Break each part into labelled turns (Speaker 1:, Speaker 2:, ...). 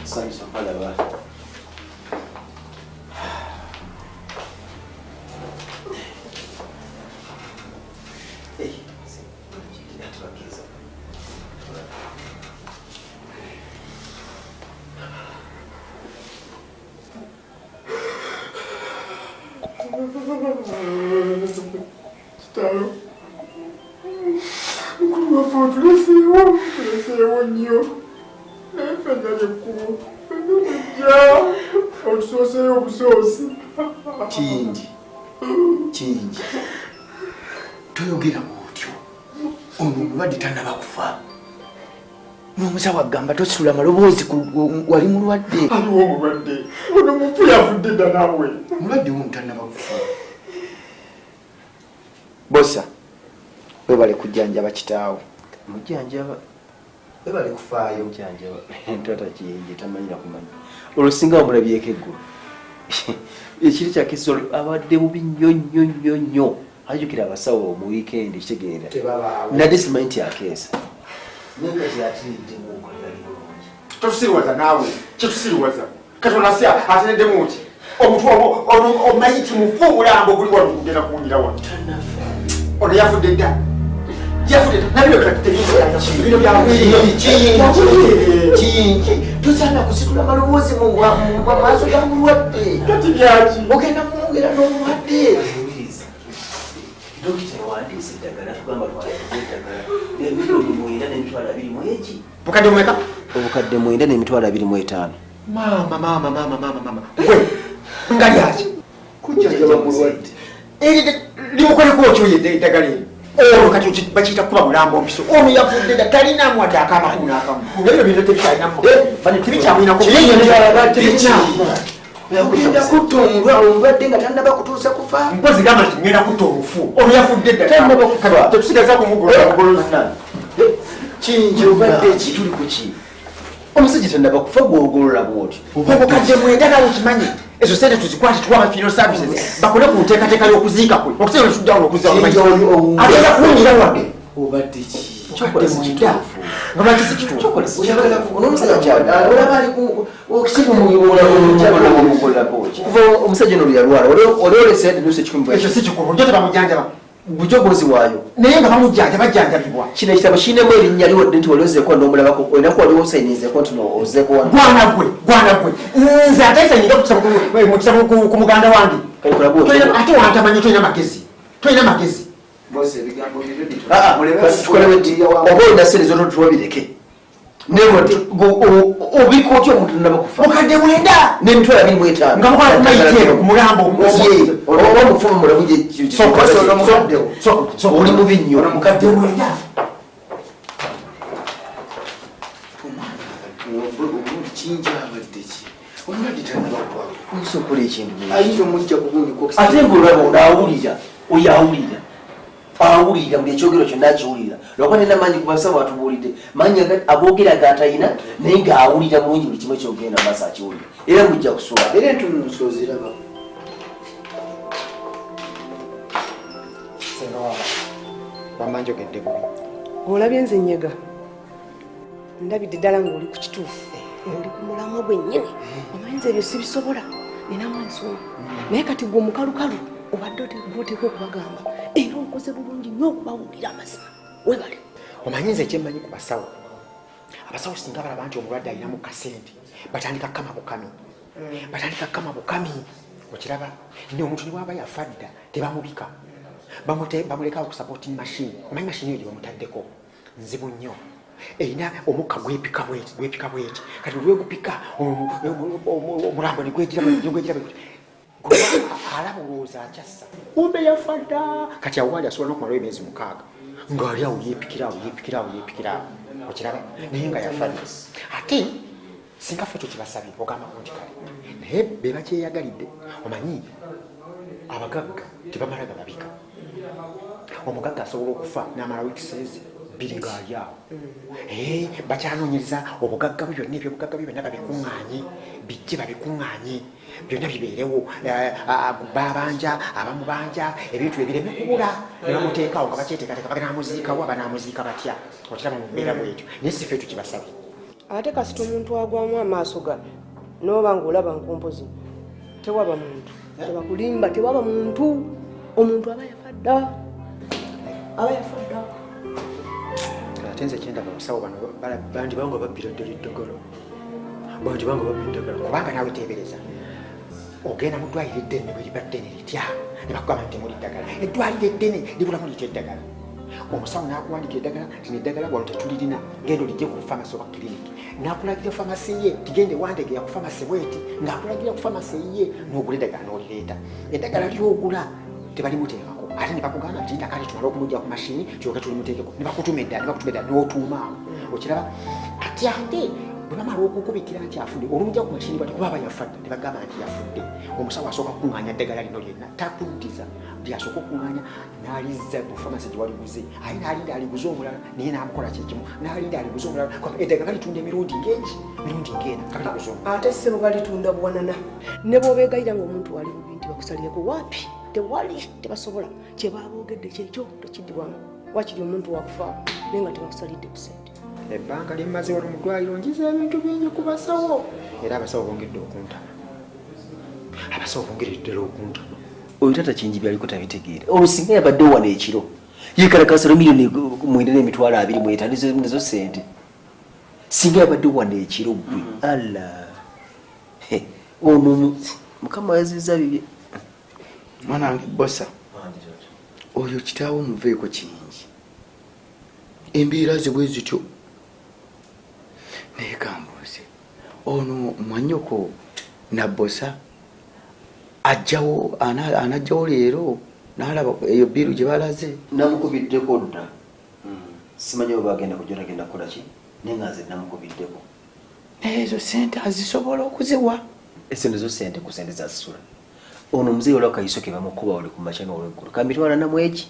Speaker 1: Samson palaba. Hey, yatubakiza.
Speaker 2: Staro. Kuma foto nyo.
Speaker 1: Kingi. Toyogera mutyo. Ono mulwadde tannaba kufa. N'omusawo agamba tositula maloboozi wali mulwadde.
Speaker 2: Aliwo mulwadde. Ono mufu yavudde dda naawe.
Speaker 1: Mulwadde wo tannaba kufa. Bossa, webale kujjanjaba kitaawo.
Speaker 3: Mujjanjaba. Webale kufaayo mujjanjaba. Ntata kiyingi tamanyira kumanya. Olusinga omulabyeko eggulu. Ekiri kya kisolo abadde bubi nnyo. Ajjukira abasawo mu weekend kitegeera. Nadde simanyi nti akeesa.
Speaker 2: Tosiriwaza naawe. Kyetusiriwaza. Katonda ateneddemu nti omuntu omanyi ti mufu omulambo guli wano kugenda kuwunyira wano. Ono yafudde dda.
Speaker 1: Kiyingi tosaana kusitula maloboozi mu maaso ga mulwadde.
Speaker 2: Kati byaki?
Speaker 1: Ogenda kumwogera n'omulwadde.
Speaker 3: Dokita yawandiise eddagala tugamba twalaeddagala emilioni 9.2
Speaker 2: bukadde mweka?
Speaker 3: Obukadde 9.25.
Speaker 2: Mama. Nga lyaki?
Speaker 1: Kujjanjaba mulwadde.
Speaker 2: Limukoleko otyo eddagala eryo. ono kati bakiyita kuba mulambo mpiso ono yavudde dda talinamu wadde akamakulu n'akamu ebyo bintu tebikyalinamu tebikyamwinako
Speaker 1: ogenda kutta omulwadde nga tannaba kutuusa kufa
Speaker 2: mpozi gamba nti ngenda kutta olufu ono yavudde dda tetusigaza kumugoloza
Speaker 1: kingi obadde ki tuli ku ki
Speaker 3: omusajja tannaba kufa gwogolola bwoti
Speaker 2: obukadde mwenda nawe kimanyi ezo sente tuzikwate tuwa funeral services bakole ku nteekateeka y'okuziika kwe okusinga netuddawo okuziaagenda kuwungira wadde
Speaker 1: obadde ki
Speaker 2: kyokole mwenda nga lwakisi kituwa
Speaker 3: omusajja ono luyalwala ololesa nuse kikumi
Speaker 2: ekyo si kikulu njo tebamujanjaba
Speaker 3: bujogozi waayo
Speaker 2: naye nga bamujjanja bajjanjabibwa
Speaker 3: kino ekitabo kiinemu erinnya liwadde nti waliozeko nomulabako olinaku waliwo osayinizeko nti ozeko
Speaker 2: gwana gwe nze ate sayinira mukisabo ku muganda wange ate wantamanyi tolina magezi
Speaker 3: oba olina sente zototwabireke obika otya omuntu nabakufa
Speaker 2: mukadde mwenda
Speaker 3: n'emitwalo 25
Speaker 2: nga mukola kumayiteero ku mulambo
Speaker 3: oba omufumu mulamu oli mubi nnyo
Speaker 2: mukadde mwenda
Speaker 1: kingi abadde ki omulwadde tannaba
Speaker 3: oyinza okukola ekintu
Speaker 1: ayinza omujja kubundiko
Speaker 3: ate ngaolaba onaawulira oyawulira awulira buli ekyogero kyonna akiwulira lwakuba nenamaanyi kubasawo batubuulidde manyi aboogera gatayina naye ngaawulira bulungi buli kimu ekyogenda maaso akiwulira era mujja kusula
Speaker 1: era entunusooziraba
Speaker 2: senga waba bamba njogedde bubi
Speaker 4: olabye nze nyega ndabidde ddala ng'oli ku kituufu oli ku mulamwa gwennyini omanyiza ebyo sibisobola ninamu ensonga naye kati gwe omukalukalu obadde oteeka okubagamba era okoze bulungi nnyo okubawulira amazima webale
Speaker 2: omanyiza ekyemmanyi ku basawo abasawo singa balaba nti omulwadde alinamu kasente batandika kama bukami okiraba ne omuntu niwaba yafa dda tebamubika bamulekawo ku supporting machine omanyi machine eyo gye bamutaddeko nzibu nnyo erina omukka gwepika bweti kati olwegupika omulambo negwegira alaba olowooza akyassa kumbe yafa dda kati awo waali asobola nokumalawo emyezi 6 ng'ali awo yeepikiraawo okiraba naye nga yafa dda ate singa ffe tukibasabye ogambako nti kale naye be bakyeyagalidde omanyi abagagga tebamala gababika omugagga asobola okufa n'amala wiikisezi 2 ng'ali awo bakyanoonyereza obugagga bwe byonna ebyobugagga bwe byonna babikuŋŋaanye bijje babikuŋŋaanye byonna bibeerewo babanja abamubanja ebintu ebireme kubula ne bamuteekawo nga bakyeteekateeka banaamuziikawo abanaamuziika batya okiraba mu mbeera bwetyo naye si ffe tukibasabye
Speaker 4: ate kasita omuntu agwamu amaaso ga n'oba ng'olaba nkompozi tewaba muntu tebakulimba tewaba muntu omuntu aba yafa dda
Speaker 2: ate nze kyendaba abasawo bano bandi banga babbira ddala eddagala kubanga naawe teebereza ogenda mu ddwaliro eddene bwe liba ddene litya ne bakugamba nti temuli ddagala eddwaliro eddene libulamu litya eddagala omusawo n'akuwandika eddagala tino eddagala wano tetulirina genda olijje ku famasi oba kiriniki n'akulagira famasi ye tigende wandegera ku famasi bweti ng'akulagira ku famasi ye n'ogula eddagala n'olireeta eddagala ly'ogula tebalimuteekako ate ne bakugamba nti ndakale tumale okumujja ku mashini kyoke tulimuteekeko ne bakutuma eddala n'otuumaawo okiraba kati ate bwe bamala okukubikira nti afudde olumujja ku mashini bati kuba bayafadde ne bagamba nti yafudde omusawo asooka kukuŋŋaanya eddagala lino lyonna takuddiza lyasooka okuŋŋaanya n'alizza mu famasi gye waliguze aye n'alinda aliguze omulala naye n'amukola kyekimu n'alinda aliguze omulala eddagala litunda emirundi ng'ena kaliguze
Speaker 4: ate ssebo balitunda buwanana ne bw'obeegayira ng'omuntu wali bubi nti bakusalireko waapi tewali tebasobola kyebaboogedde kyekyo tekiddibwamu wakiri omuntu wakufa naye nga tebakusalidde ku sente
Speaker 2: ebbanga limmaze wano mu ddwaliro njiza ebintu bingi ku basawo era abasawo bongedde okuntama
Speaker 3: oyo tata kingi byaliko tabitegeera olusinga yabadde wano ekiro yekalakasalo miliyoni 9.25 nezo sente singa yabadde wano ekiro gwe alla ono mukama yaziza bibye
Speaker 1: mwanange bosa oyo kitaawo muveeko kingi embeera ze bwe zityo naye kambuuze ono mwanyoko na bosa ajjawo anajjawo leero nalaba eyo biru gye balaze
Speaker 3: namukubiddeko dda simanyi oba agenda kujja agenda kukola ki naye nga nze namukubiddeko
Speaker 1: ezo sente azisobola okuziwa
Speaker 3: esente zo sente ku sente zasisula ono omuzeeyi olwa kayiso ke bamukuba oli ku makya n'olweggulu kamitwala namu eki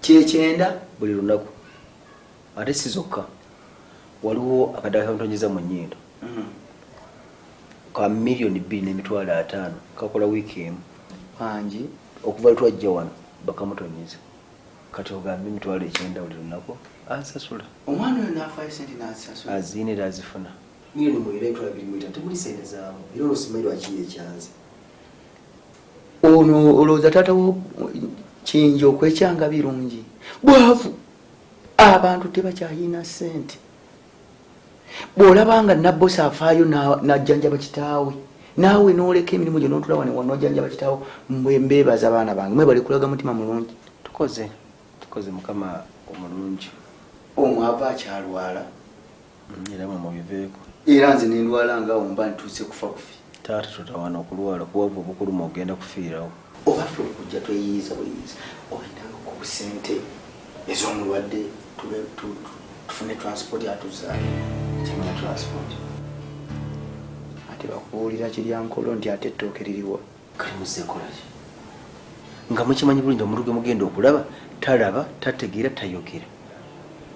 Speaker 1: kyekyenda
Speaker 3: buli lunaku ate si zokka waliwo akadala kamutonyeza mu nnyindo ka $2,500,000 kakola wiiki emu
Speaker 1: wangi
Speaker 3: okuva lwetwajja wano bakamutonyeza kati ogambe $9,000 buli lunaku asasula
Speaker 1: omwana oyo nafaayo sente nazisasula
Speaker 3: aziinira azifuna $2,250 temuli sente zaamu era olwosimanyi lwaki ekyanze
Speaker 1: ono olowooza taatawo kiyinji okwekyanga birungi bwavu abantu tebakyayina sente bw'olabanga nabbosi afaayo najjanjaba kitaawe naawe n'oleka emirimu gyo n'otula wano n'ojjanjaba kitaawe mbeebaza abaana bange mwebale kulaga mutima mulungi
Speaker 3: tukoze mukama omulungi
Speaker 1: omwava akyalwala
Speaker 3: era mwe mubiveeko
Speaker 1: era nze nendwala nga womba ntuuse kufa kufi
Speaker 3: taata totawana okulwala kuwavu obukuluma ogenda kufiirawo
Speaker 1: oba ffe okujja tweyiyiza buyiyiza olinanga ku sente ez'omulwadde tufune transport atuzaayo
Speaker 3: kimana transport
Speaker 1: ate bakubuulira kiryankolo nti ate ettooke liriwa
Speaker 3: kali muzeekolaki nga mukimanyi bulungi omuluge mugenda okulaba talaba tategeera tayogera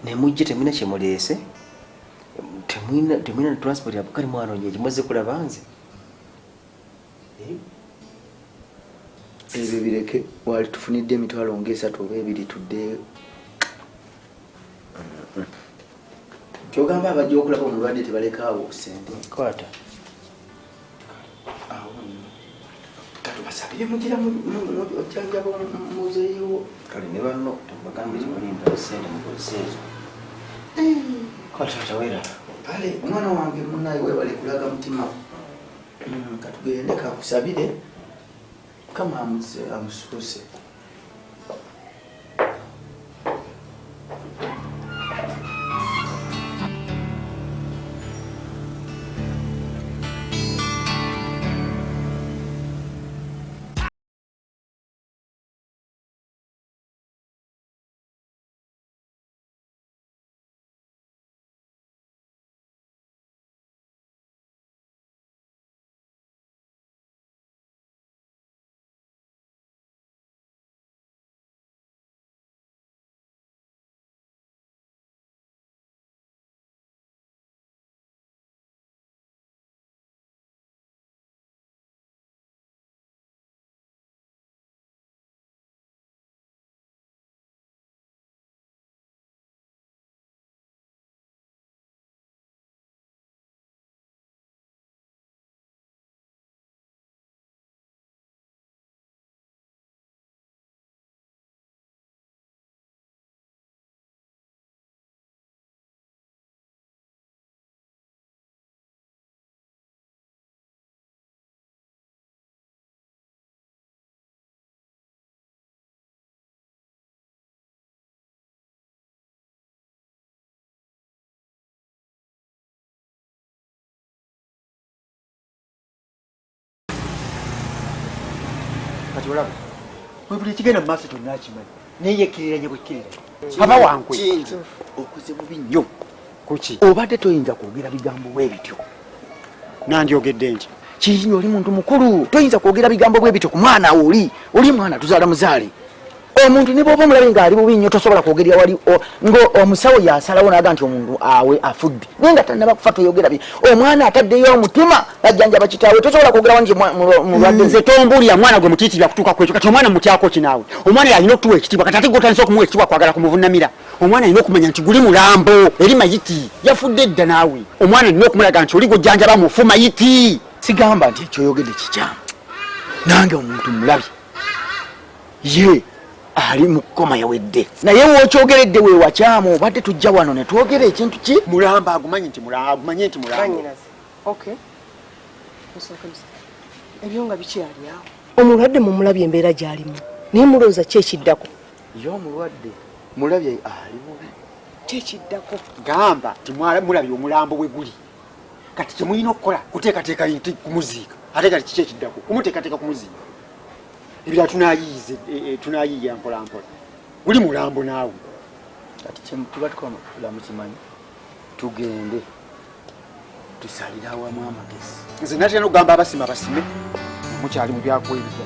Speaker 3: ne mujje temwina kyemuleese temwina transport abukali mwanonyeeki mwezze kulaba nze
Speaker 1: ebyo bireke wali tufunidde emitwalo nga 3 oba 2 tuddeyo kyogamba abajja okulaba omulwadde tebalekaawo sente
Speaker 3: kwata
Speaker 1: katubasabire mugira ojjanjaba muzeeyiwo
Speaker 3: kale ne banno temubagambe kimulinda sente mukozesa ezo kwatawera
Speaker 1: pale omwana wange munaye webale kulaga mutima katugende kakusabire kama amusuuse
Speaker 2: kati olaba webuli ekigenda mu maaso kyonna akimanyi neyekiriranye bwekkirira aba wankwe
Speaker 1: okoze bubi nnyo
Speaker 2: kuki
Speaker 1: obadde toyinza kwogera bigambo bwe bityo
Speaker 2: nandyogedde nti
Speaker 1: kiyinya oli muntu mukulu toyinza kwogera bigambo bwe bityo ku mwana oli mwana tuzaala muzaale omuntu ne bw'oba omulabe ng'ali bubi nnyo tosobola kwogerera wali ng'omusawo yasalawo naga nti omuntu awe afudde naye nga tannaba kufa toyogera bi omwana ataddeyo omutima ajjanjaba kitaawe tosobola kwogera wani mulwadde
Speaker 2: nze tombuulira mwana gwe mutiitirira kutuuka kwekyo kati omwana mutyako kinaawe omwana yalina okutuwa ekitiibwa kati ate gotandisa okumuwa ekitiibwa kwagala kumuvunnamira omwana alina okumanya nti guli mulambo eri mayiti yafudde edda naawe omwana alina okumulaga nti oli gojjanjaba mufu mayiti
Speaker 1: sigamba nti ekyoyogedde kikyamu nange omuntu mulabi ye ali mu kkoma yawedde naye wookyogeredde weewakyamu obadde tujja wano ne twogera ekintu ki
Speaker 2: mulamba agumanye nti agumanye nti mulambo
Speaker 4: ebyo nga bikyali awo omulwadde mumulabye embeera gy'alimu naye mulowooza ki ekiddako
Speaker 1: ye omulwadde mulabye ali bubi
Speaker 4: kyekiddako
Speaker 2: gamba nti mulabye omulambo bwe guli kati kyemulina okukola kuteekateeka nti kumuziika ate kati kiki ekiddako kumuteekateeka kumuziika ebira tunayize tunayiya mpola mpola uli mulambo naawe
Speaker 1: kati tuba tukola mukimanyi tugende tusalira awamu amagezi
Speaker 2: nze natera n'okugamba abasima basime mukyali mu byakwebija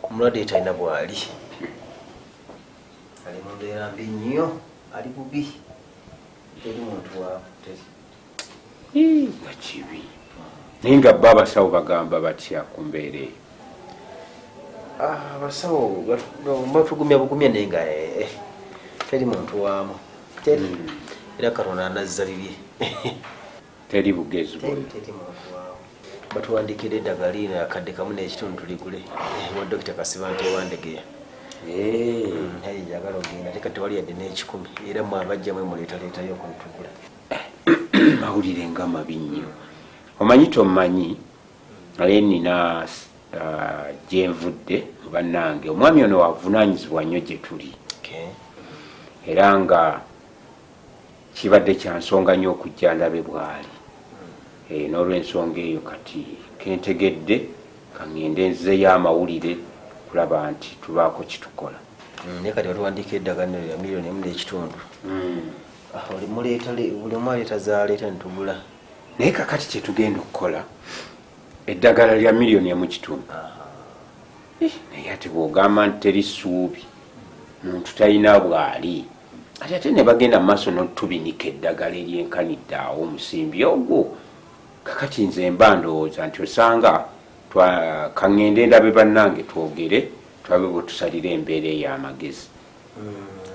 Speaker 3: Omulwadde talina bwali ali mu mbeera mbi nnyo ali bubi teri muntu waamu
Speaker 5: bakibi naye nga bba abasawo bagamba batya ku mbeera eyo
Speaker 3: abasawo batugumya bugumya naye nga teri muntu waamu teri era Katonda anazza bibye
Speaker 5: teri bugezi bwona
Speaker 3: teri muntu waamu batuwandikira eddagala lino akadde kamu n'ekitundu tuligule wa Dokita Kasiba Ntewandegeya naye njagala ogenda te kati wali yadde n'ekikumi era mwe abajjamu muleetaleetayo okuntugula
Speaker 5: mawulire nga mabi nnyo omanyi tomanyi naye nina gyenvudde mu bannange omwami ono wavunaanyizibwa nnyo gye tuli era nga kibadde kya nsonga nnyo okujja ndabe bw'ali n'olw'ensonga eyo kati kentegedde kaŋŋende nzeyo amawulire kulaba nti tubaako kitukola
Speaker 3: naye kati batuwandiika eddagala lino lya miliyoni emu n'ekitundu buli omu aleeta zaaleeta nitugula
Speaker 5: naye kakati kyetugenda okukola eddagala lya miliyoni emu kitundu naye ate bw'ogamba nti teri ssuubi muntu talina bw'ali ate ne bagenda mu maaso n'otubinika eddagala eryenkanidde awo omusimbi ogwo kakati nze mba ndowooza nti osanga kaŋŋende ndabe bannange twogere twabe bwe tusalira embeera ey'amagezi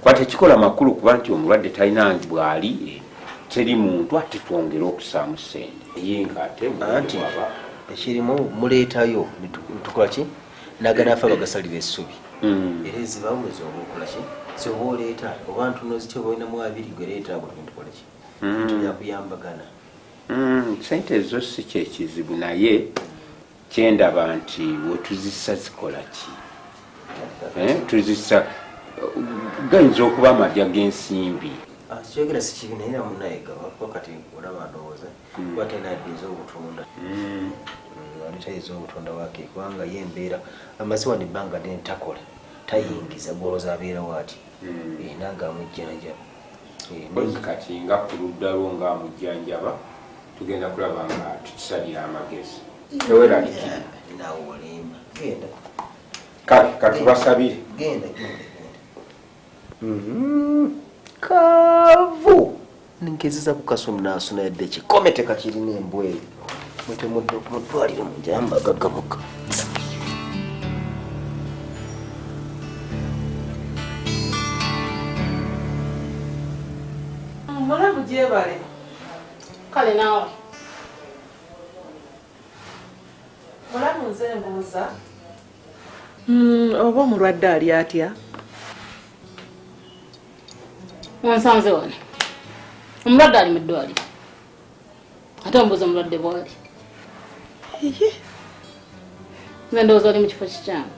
Speaker 5: kuba tekikola makulu kuba nti omulwadde talina bw'ali teri muntu ate twongere okusaamu ssente ye ng'ate
Speaker 3: anti ekirimu muleetayo nitukola ki nagana afe bagasalira essubi era ezibawuleza oba okola ki soba oleeta oba ntunozi kyoba olinamu abiri gwereeta bwe ntukola ki tujja kuyambagana
Speaker 5: sente ezo si kyekizibu naye kyendaba nti wetuzisa zikola ki tuzisa gayinza okuba amadya g'ensimbi
Speaker 3: kyogera si kibi naye namunayiga wakuba kati olaba ndowooza kuba talina adde ez'obutunda aleta ez'obutunda wake kubanga ye embeera amaziwa nebbanga ddene takola tayingiza gwolooza abeerawo ati nange amujjanjaba
Speaker 5: kati nga ku ludda lwo nga amujjanjaba tugenda kulaba nga tukisalira amagezi teweralikira
Speaker 3: nawe olimba genda
Speaker 5: kale katubasabire
Speaker 3: genda kavu ngezeza kukasonasona yadde kikome tekakirina embweyi mutemudde okumutwalire mujamba gagamuka
Speaker 6: mulamu gyebale
Speaker 4: kale naawe
Speaker 6: mulamu nze mbuuza oba omulwadde ali atya
Speaker 4: onsanze wano omulwadde ali mu ddwaliro ate ombuuza omulwadde bwali nze ndowooza oli mu kifo kikyange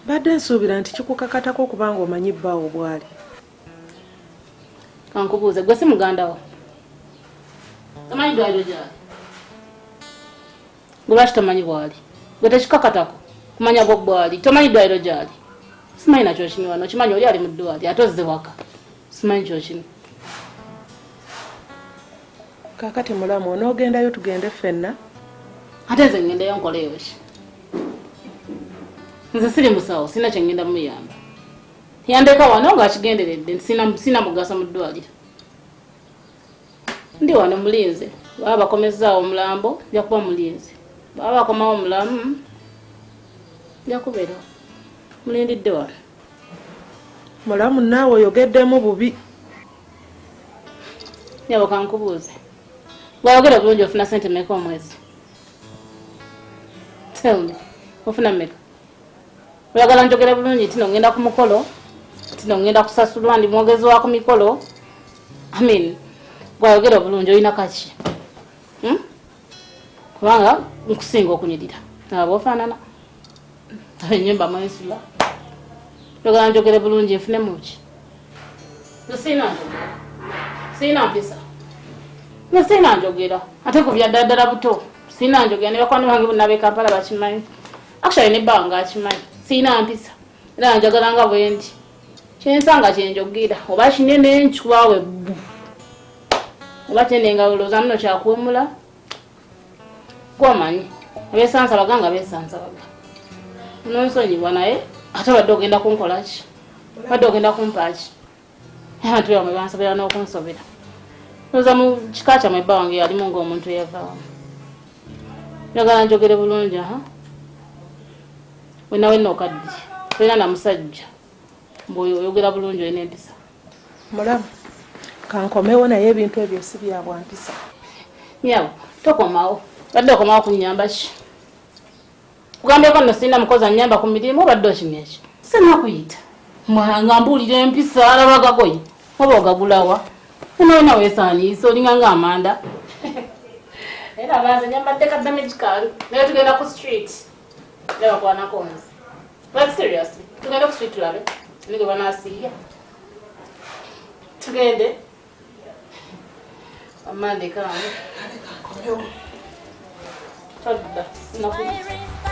Speaker 6: badde nsuubira nti kikukakatako okubanga omanyi bbaawo bwali
Speaker 4: kankubuuze gwe si muganda wo tomanyi ddwaliro gyali gwe lwaki tomanyi bwali gwe tekikakatako kumanya gwo bwali tomanyi ddwaliro gyali simanyi nakyo kini wano kimanyi oli ali mu ddwaliro ate ozze waka simanyi kyokini
Speaker 6: kakati mulamu onoogendayo tugende ffenna
Speaker 4: ate nze ngendeyo nkoleyo ki nze siri musawo sina kyengenda muyamba yandeka wano ngaakigenderedde sina mugaso mu ddwaliro ndi wano mulinze baba bakomezaawo omulambo jakuba mulinze baba bakomawo omulamu jakubeera mulindidde wano
Speaker 6: mulamu naawe oyogeddemu bubi
Speaker 4: yabo kankubuuze gwayogera bulungi ofuna sente meka omwezi tell me ofuna meka oyagala njogera bulungi tino ngenda ku mukolo tino ngenda kusasulwa ndi mwogezi wa ku mikolo gwayogera bulungi olina kaki kubanga nkusinga okunyirira aba ofaanana enyumba mwensula oyagala njogere bulungi nfune muki siina mpisa siina njogera ate ku byaddala buto siina njogera ne bakwano bange bonna b'Ekampala bakimanyi actually ne bbawa nga akimanyi siina mpisa era njagala nga bwendi kyensanga kyenjogera oba kinene nkikubawe bbu oba kyenenga olowooza muno kyakuwemula gwamanyi abeesansa baganga beesansa baga nonsonyiwa naye ate badde ogenda kunkolaki badde ogenda kumpaaki abantu bamwe bansobera n'okunsobera olowooza mu kika kyammwe ebba wange yalimu ng'omuntu eyavaamu njagala njogere bulungi wenawenna okaddi tolina na musajja mbweoyogera bulungi olina empisa
Speaker 6: mulamu kankomewo naye ebintu ebyo si byabwampisa
Speaker 4: nyawo tokomawo badde okomawo kunyamba ki kugambyeko nno sirina mukozi anyamba ku mirimu obadde okimya eki sinakuyita nga mbuulira empisa alabagagoyi oba ogagulawa unawena weesaaniisa olinga ng'amanda era baze nyambadde kaddamejikaalu naye tugenda ku street nebakwanako nzi like seriously tugende ku street tulabe nige banaasiiya tugende amande kange todda sinakuyita